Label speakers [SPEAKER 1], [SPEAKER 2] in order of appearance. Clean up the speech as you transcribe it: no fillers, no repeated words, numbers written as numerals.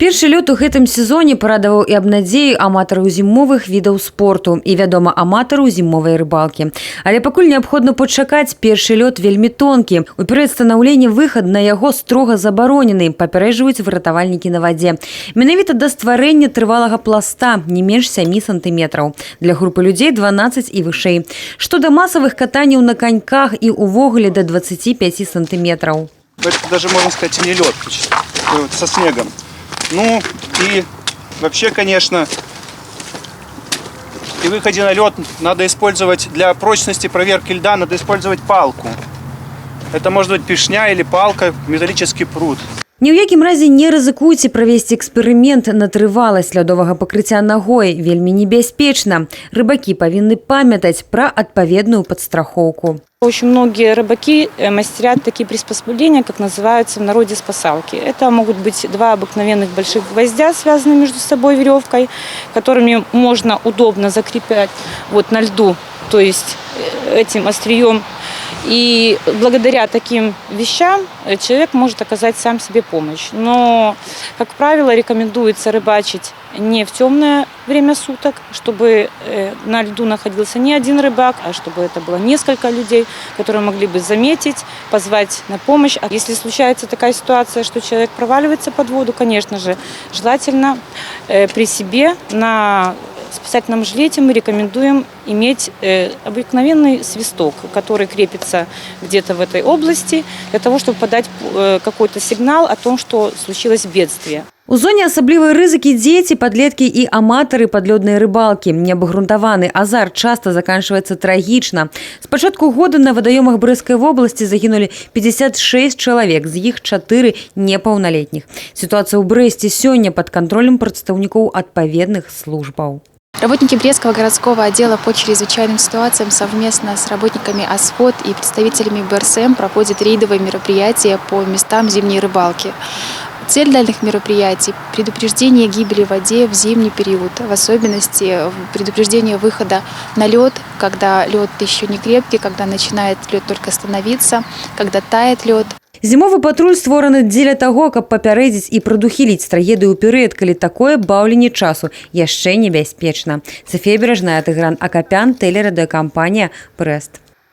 [SPEAKER 1] Першы лёт у гэтым сезоне парадаваў і абнадзею аматараў зімовых відаў спорту і, вядома, аматараў зімовай рыбалкі. Але пакуль неабходна пачакаць, першы лёт вельмі тонкі. У перыяд станаўлення выхад на яго строга забаронены, папярэджваюць выратавальнікі на вадзе. Менавіта да стварэння трывалага пласта не менш 7 сантыметраў. Для групы людзей 12 і вышэй. Што да масавых катанняў на коньках і увогуле да 25 сантыметраў.
[SPEAKER 2] Это даже, можно сказать, и не лед, со снегом. Ну и вообще, конечно, при выходе на лед надо использовать для прочности проверки льда, надо использовать палку. Это может быть пешня или палка, металлический прут.
[SPEAKER 1] Ні ў якім разе не рызыкуйце правесці эксперымент на трываласць лёдовага пакрыцця нагой. Вельмі небяспечна. Рыбакі павінны памятаць пра адпаведную падстрахоўку.
[SPEAKER 3] Очень многие рыбаки мастерят такие приспособления, как называются в народе спасалки. Это могут быть два обыкновенных больших гвоздя, связанные между собой веревкой, которыми можно удобно закреплять на льду, то есть этим острием. И благодаря таким вещам человек может оказать сам себе помощь. Но, как правило, рекомендуется рыбачить не в темное время суток, чтобы на льду находился не один рыбак, а чтобы это было несколько людей, которые могли бы заметить, позвать на помощь. А если случается такая ситуация, что человек проваливается под воду, конечно же, желательно при себе на спасательном жилете мы рекомендуем иметь обыкновенный свисток, который крепится где-то в этой области, для того, чтобы подать какой-то сигнал о том, что случилось бедствие.
[SPEAKER 1] У зоне асаблівай рызыкі дзеці, падлеткі і аматары падлёднай рыбалкі. Неабгрунтаваны азарт часта заканчваецца трагічна. З пачатку года на вадаёмах Брэсцкай вобласці загінулі 56 чалавек, з іх 4 непаўналетніх. Сітуацыя ў Брэсце сёння пад кантролем прадстаўнікоў адпаведных службаў.
[SPEAKER 4] Работники Брестского городского отдела по чрезвычайным ситуациям совместно с работниками ОСФОД и представителями БРСМ проводят рейдовые мероприятия по местам зимней рыбалки. Цель данных мероприятий – предупреждение гибели в воде в зимний период, в особенности предупреждение выхода на лед, когда лед еще не крепкий, когда начинает лед только становиться, когда тает лед.
[SPEAKER 1] Зімовы патруль створаны дзеля таго, каб папярэдзіць і прадухіліць трагедыю ў перыяд, калі такое баўленне часу яшчэ небяспечна. Софія Бережная, Тыгран Акапян, тэлерадыёкампанія «Брэст».